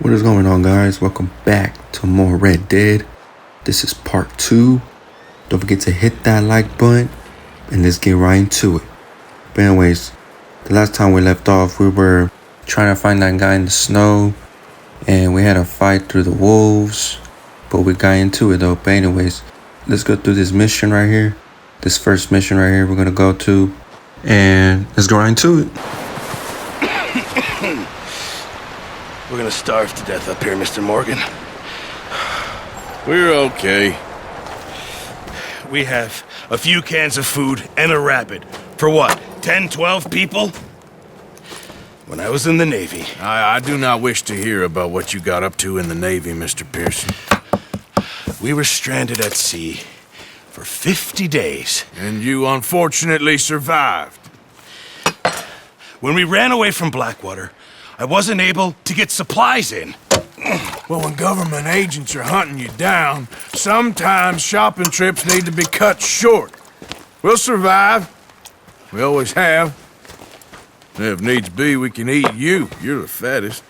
What is going on, guys? Welcome back to more Red Dead. This is part 2. Don't forget to hit that like button and let's get right into it. But anyways, the last time we left off, we were trying to find that guy in the snow and we had a fight through the wolves, but we got into it though. But anyways, let's go through this mission right here. This first mission right here we're gonna go to, and let's go right into it. We're gonna starve to death up here, Mr. Morgan. We're okay. We have a few cans of food and a rabbit. For what, 10, 12 people? When I was in the Navy... I do not wish to hear about what you got up to in the Navy, Mr. Pearson. We were stranded at sea for 50 days. And you unfortunately survived. When we ran away from Blackwater, I wasn't able to get supplies in. Well, when government agents are hunting you down, sometimes shopping trips need to be cut short. We'll survive. We always have. If needs be, we can eat you. You're the fattest.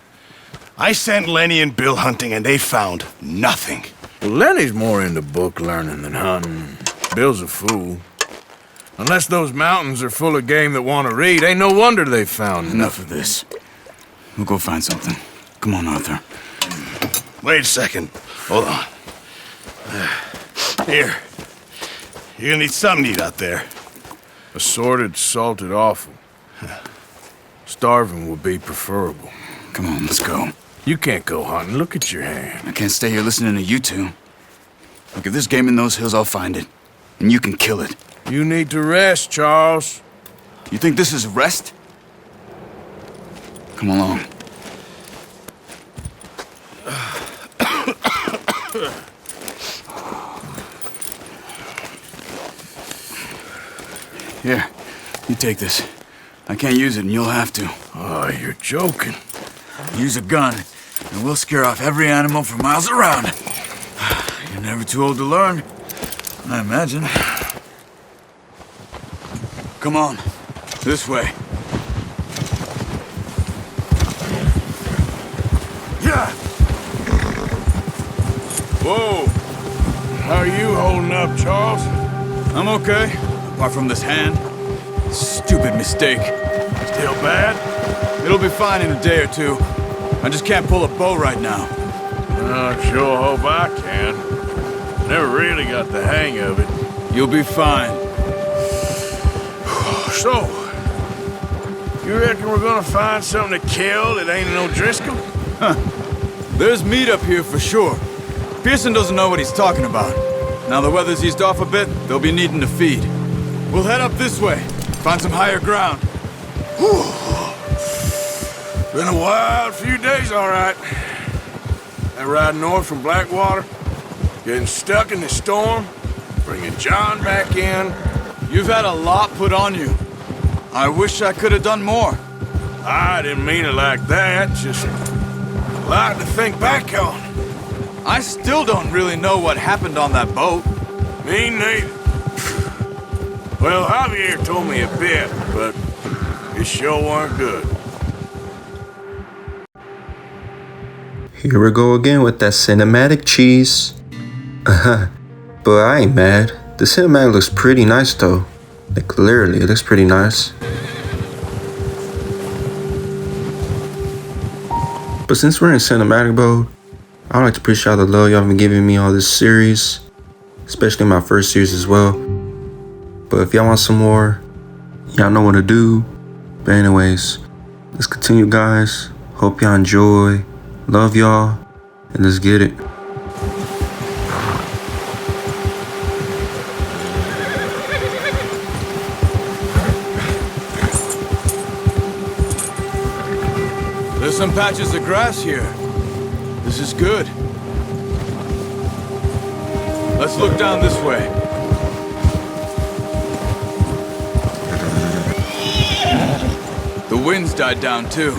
I sent Lenny and Bill hunting, and they found nothing. Well, Lenny's more into book learning than hunting. Bill's a fool. Unless those mountains are full of game that want to read, ain't no wonder they found Enough of this. We'll go find something. Come on, Arthur. Wait a second. Hold on. Here. You're gonna need something to eat out there. Assorted, salted offal. Starving would be preferable. Come on, let's go. You can't go hunting. Look at your hand. I can't stay here listening to you two. Look, if there's game in those hills, I'll find it. And you can kill it. You need to rest, Charles. You think this is rest? Come along. Here, you take this. I can't use it, and you'll have to. Oh, you're joking. Use a gun, and we'll scare off every animal for miles around. You're never too old to learn, I imagine. Come on, this way. Yeah. Whoa. How are you holding up, Charles? I'm okay, apart from this hand. Stupid mistake. Still bad? It'll be fine in a day or two. I just can't pull a bow right now. I sure hope I can. Never really got the hang of it. You'll be fine. So, you reckon we're gonna find something to kill that ain't no Driscoll? There's meat up here for sure. Pearson doesn't know what he's talking about. Now the weather's eased off a bit, they'll be needing to feed. We'll head up this way, find some higher ground. Whew. Been a wild few days, all right. That ride north from Blackwater, getting stuck in the storm, bringing John back in. You've had a lot put on you. I wish I could have done more. I didn't mean it like that, just a lot to think back on. I still don't really know what happened on that boat. Me neither. Well, Javier told me a bit, but it sure weren't good. Here we go again with that cinematic cheese. But I ain't mad. The cinematic looks pretty nice though. Like clearly, it looks pretty nice. But since we're in cinematic mode, I'd like to appreciate all the love y'all been giving me all this series, especially my first series as well. But if y'all want some more, y'all know what to do. But anyways, let's continue, guys. Hope y'all enjoy. Love y'all, and let's get it. There's some patches of grass here. This is good. Let's look down this way. The wind's died down too.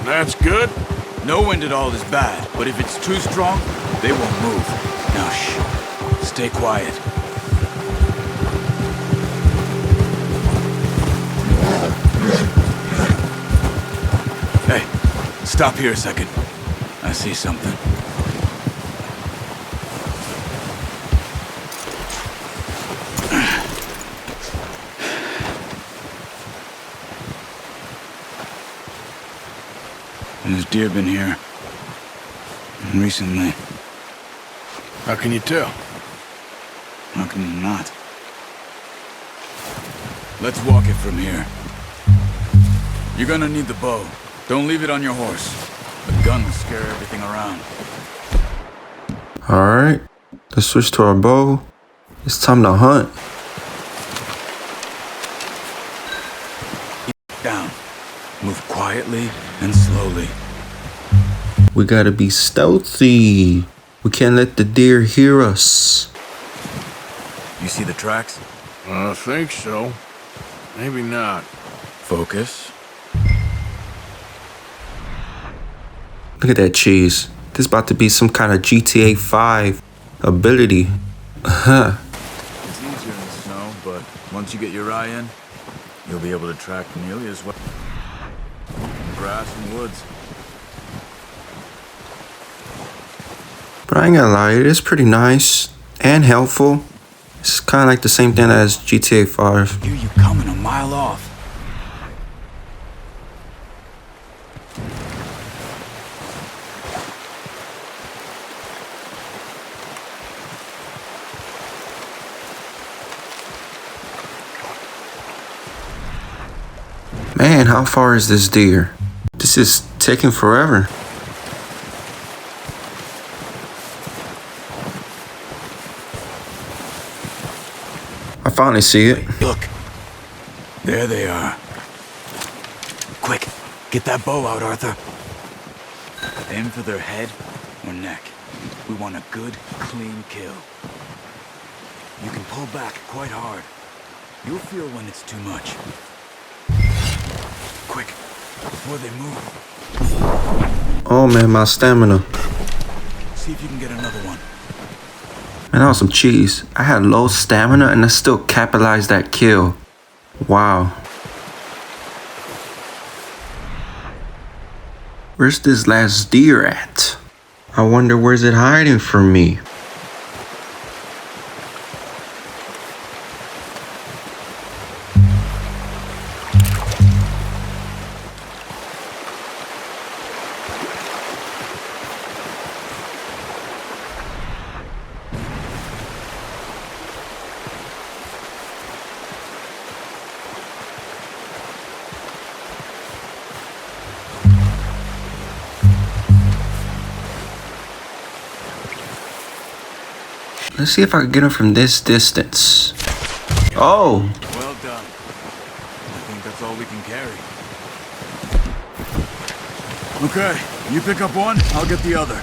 That's good. No wind at all is bad, but if it's too strong, they won't move. Now shh. Stay quiet. Hey, stop here a second. I see something. There's deer been here. Recently. How can you tell? How can you not? Let's walk it from here. You're gonna need the bow. Don't leave it on your horse. The gun will scare everything around. Alright, let's switch to our bow. It's time to hunt. Down. Move quietly and slowly. We gotta be stealthy. We can't let the deer hear us. You see the tracks? I think so. Maybe not. Focus. Look at that cheese. This about to be some kind of GTA 5 ability. Huh. It's easier in the snow, but once you get your eye in, you'll be able to track nearly as well. Grass and woods. But I ain't gonna lie, it is pretty nice and helpful. It's kind of like the same thing as GTA 5. Hear you coming a mile off. Man, how far is this deer? This is taking forever. I finally see it. Look. There they are. Quick, get that bow out, Arthur. Aim for their head or neck. We want a good, clean kill. You can pull back quite hard. You'll feel when it's too much. Quick, before they move. Oh man, my stamina. See if you can get another one. Man, that was some cheese. I had low stamina and I still capitalized that kill. Wow. Where's this last deer at? I wonder where's it hiding from me? Let's see if I can get him from this distance. Oh! Well done. I think that's all we can carry. Okay, you pick up one, I'll get the other.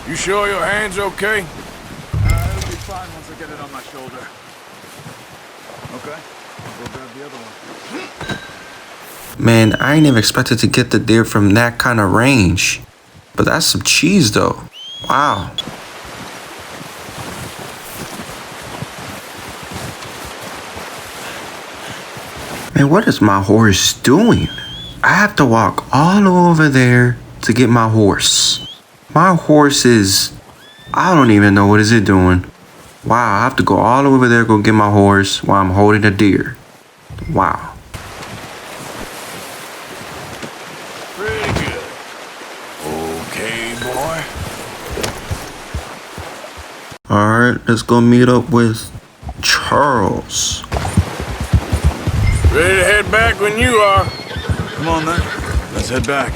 You sure your hand's okay? It'll be fine once I get it on my shoulder. Okay, I'll go grab the other one. Man, I ain't even expected to get the deer from that kind of range. But that's some cheese though. Wow. Man, what is my horse doing? I have to walk all over there to get my horse. My horse is... I don't even know what is it doing. Wow, I have to go all over there go get my horse while I'm holding a deer. Wow. Pretty good. Okay, boy. Alright, let's go meet up with Charles. Ready to head back when you are. Come on then, let's head back.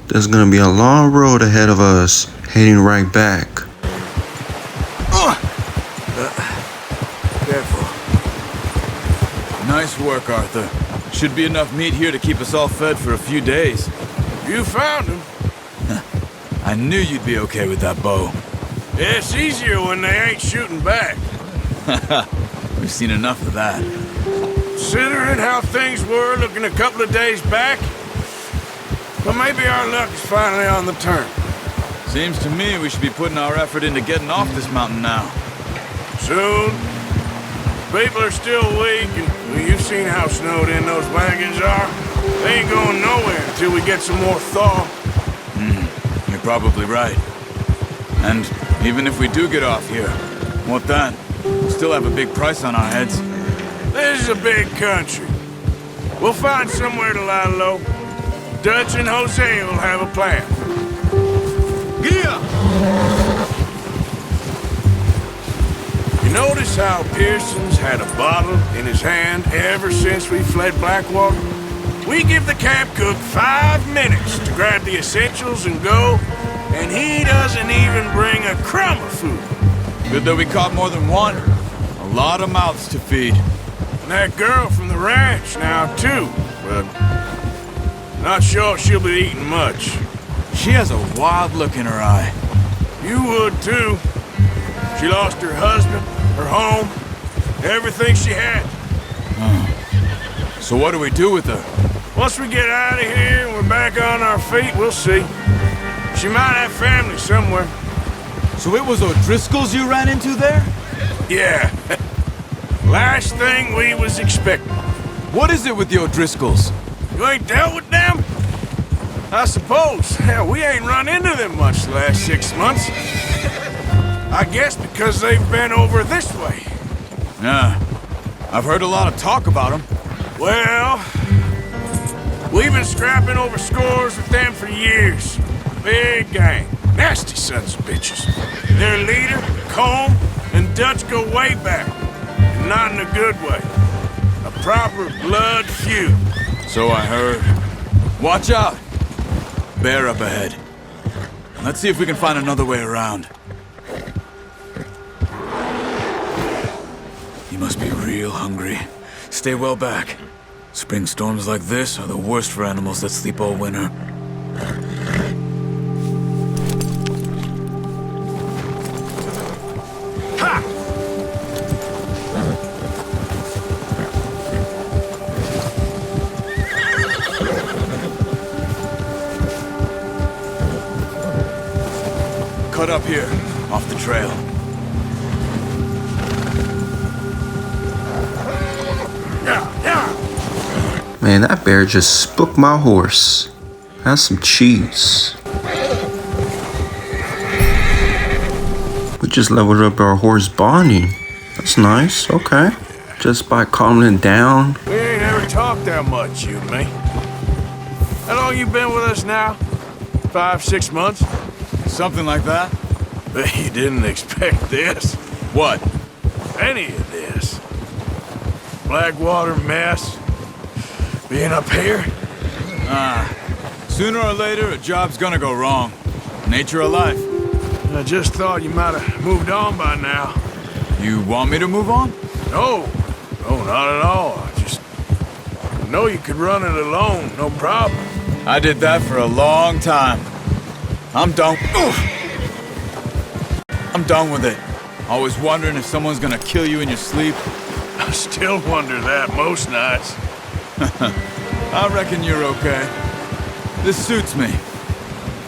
There's gonna be a long road ahead of us, heading right back. Careful. Nice work, Arthur. Should be enough meat here to keep us all fed for a few days. You found him. I knew you'd be okay with that bow. Yeah, it's easier when they ain't shooting back. We've seen enough of that. Considering how things were looking a couple of days back, well, maybe our luck is finally on the turn. Seems to me we should be putting our effort into getting off this mountain now. Soon. People are still weak, and well, you've seen how snowed in those wagons are. They ain't going nowhere until we get some more thaw. probably right. And even if we do get off here, what then? We'll still have a big price on our heads. This is a big country. We'll find somewhere to lie low. Dutch and Jose will have a plan. Gia! You notice how Pearson's had a bottle in his hand ever since we fled Blackwater? We give the camp cook 5 minutes to grab the essentials and go, and he doesn't even bring a crumb of food. Good that we caught more than one. A lot of mouths to feed. And that girl from the ranch now, too. But not sure she'll be eating much. She has a wild look in her eye. You would, too. She lost her husband, her home, everything she had. So what do we do with her? Once we get out of here and we're back on our feet, we'll see. She might have family somewhere. So it was O'Driscoll's you ran into there? Yeah. Last thing we was expecting. What is it with the O'Driscolls? You ain't dealt with them? I suppose. Hell, we ain't run into them much the last 6 months. I guess because they've been over this way. Yeah. I've heard a lot of talk about them. Well, we've been scrapping over scores with them for years. Big gang. Nasty sons of bitches. Their leader, Combe, and Dutch go way back. And not in a good way. A proper blood feud. So I heard. Watch out! Bear up ahead. Let's see if we can find another way around. You must be real hungry. Stay well back. Spring storms like this are the worst for animals that sleep all winter. Ha! Cut up here, off the trail. Man, that bear just spooked my horse. That's some cheese. We just leveled up our horse bonding. That's nice, okay. Just by calming it down. We ain't ever talked that much, you and me. How long you been with us now? 5, 6 months? Something like that? But you didn't expect this. What? Any of this. Blackwater mess. Being up here? Sooner or later, a job's gonna go wrong. Nature of life. I just thought you might have moved on by now. You want me to move on? No. No, not at all. I just know you could run it alone, no problem. I did that for a long time. I'm done. I'm done with it. Always wondering if someone's gonna kill you in your sleep. I still wonder that most nights. I reckon you're okay. This suits me.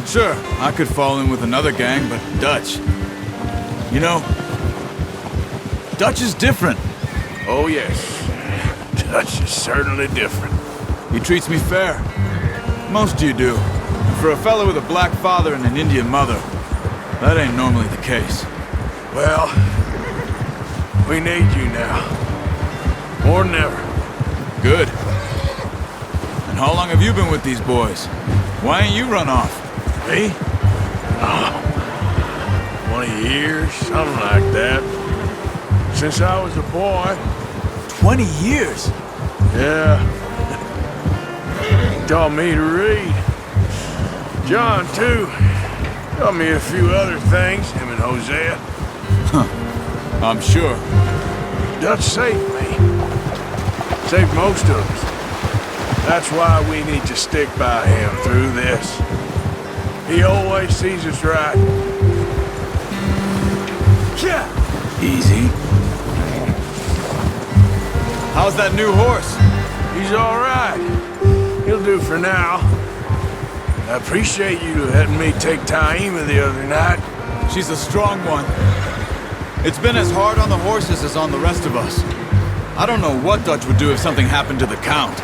Sure, I could fall in with another gang, but Dutch. You know, Dutch is different. Oh, yes. Dutch is certainly different. He treats me fair. Most of you do. And for a fella with a black father and an Indian mother, that ain't normally the case. Well, we need you now. More than ever. Good. And how long have you been with these boys? Why ain't you run off? Me? Oh, 20 years, something like that. Since I was a boy. 20 years? Yeah. He taught me to read. John, too. Taught me a few other things, him and Hosea. I'm sure. Dutch saved me. Saved most of us. That's why we need to stick by him through this. He always sees us right. Yeah. Easy. How's that new horse? He's all right. He'll do for now. I appreciate you letting me take Taima the other night. She's a strong one. It's been as hard on the horses as on the rest of us. I don't know what Dutch would do if something happened to the Count.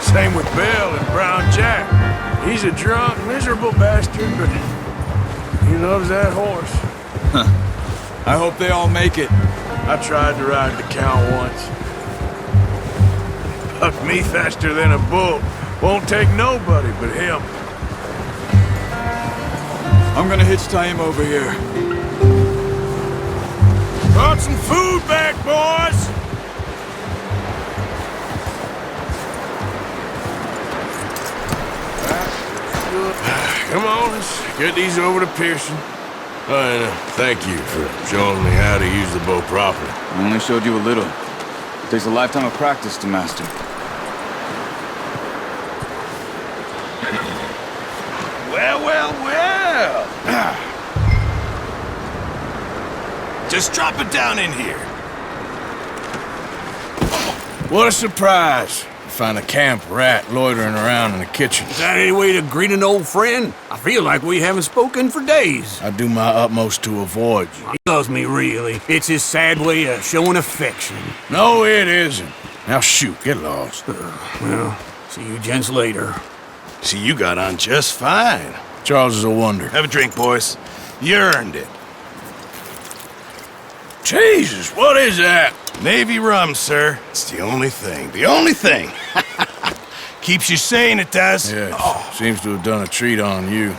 Same with Bill and Brown Jack. He's a drunk, miserable bastard, but He loves that horse. I hope they all make it. I tried to ride the cow once. Bucked me faster than a bull. Won't take nobody but him. I'm gonna hitch tie him over here. Brought some food back, boys! Come on, let's get these over to Pearson. And thank you for showing me how to use the bow properly. I only showed you a little. It takes a lifetime of practice to master. Well. Just drop it down in here. What a surprise. Find a camp rat loitering around in the kitchen. Is that any way to greet an old friend? I feel like we haven't spoken for days. I do my utmost to avoid you. He loves me, really. It's his sad way of showing affection. No, it isn't. Now shoot, get lost. Well, see you gents later. See, you got on just fine. Charles is a wonder. Have a drink, boys. You earned it. Jesus, what is that? Navy rum, sir. It's the only thing. The only thing. Keeps you sane, it does. Yes, seems to have done a treat on you.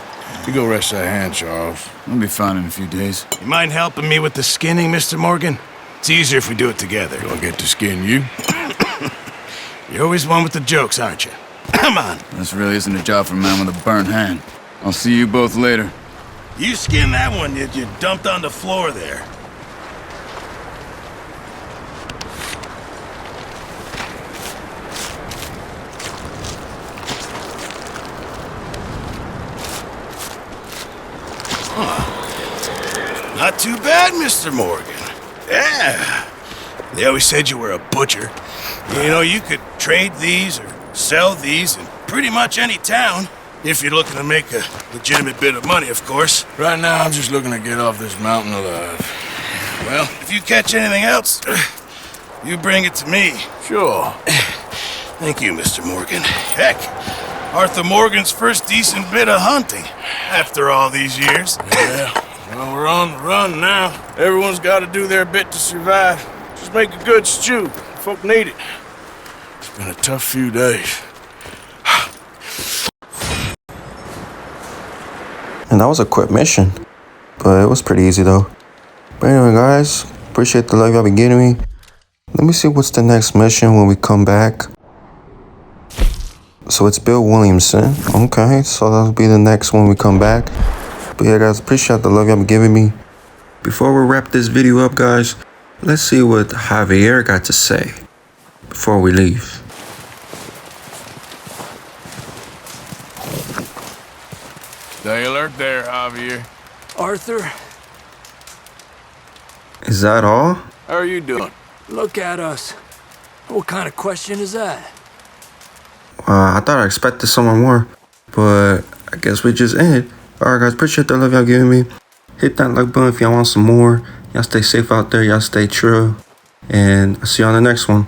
You go rest that hand, Charles. I'll be fine in a few days. You mind helping me with the skinning, Mr. Morgan? It's easier if we do it together. Do I get to skin you? You're always one with the jokes, aren't you? Come on. This really isn't a job for a man with a burnt hand. I'll see you both later. You skin that one that you dumped on the floor there. Not too bad, Mr. Morgan. Yeah. They always said you were a butcher. You know, you could trade these or sell these in pretty much any town. If you're looking to make a legitimate bit of money, of course. Right now, I'm just looking to get off this mountain alive. Well, if you catch anything else, you bring it to me. Sure. Thank you, Mr. Morgan. Heck, Arthur Morgan's first decent bit of hunting after all these years. Yeah. Well, we're on the run now. Everyone's got to do their bit to survive. Just make a good stew. Folk need it. It's been a tough few days. And that was a quick mission, but it was pretty easy though. But anyway, guys, appreciate the love y'all been giving me. Let me see what's the next mission when we come back. So it's Bill Williamson. Okay, so that'll be the next one we come back. But yeah, guys, appreciate the love y'all been giving me. Before we wrap this video up, guys, let's see what Javier got to say before we leave. Stay alert there, Javier. Arthur, Is that all? How are you doing? look at us. What kind of question is that? I thought I expected someone more, but I guess we just ended. Alright guys, appreciate the love y'all giving me. Hit that like button if y'all want some more. Y'all stay safe out there, y'all stay true. And I'll see you on the next one.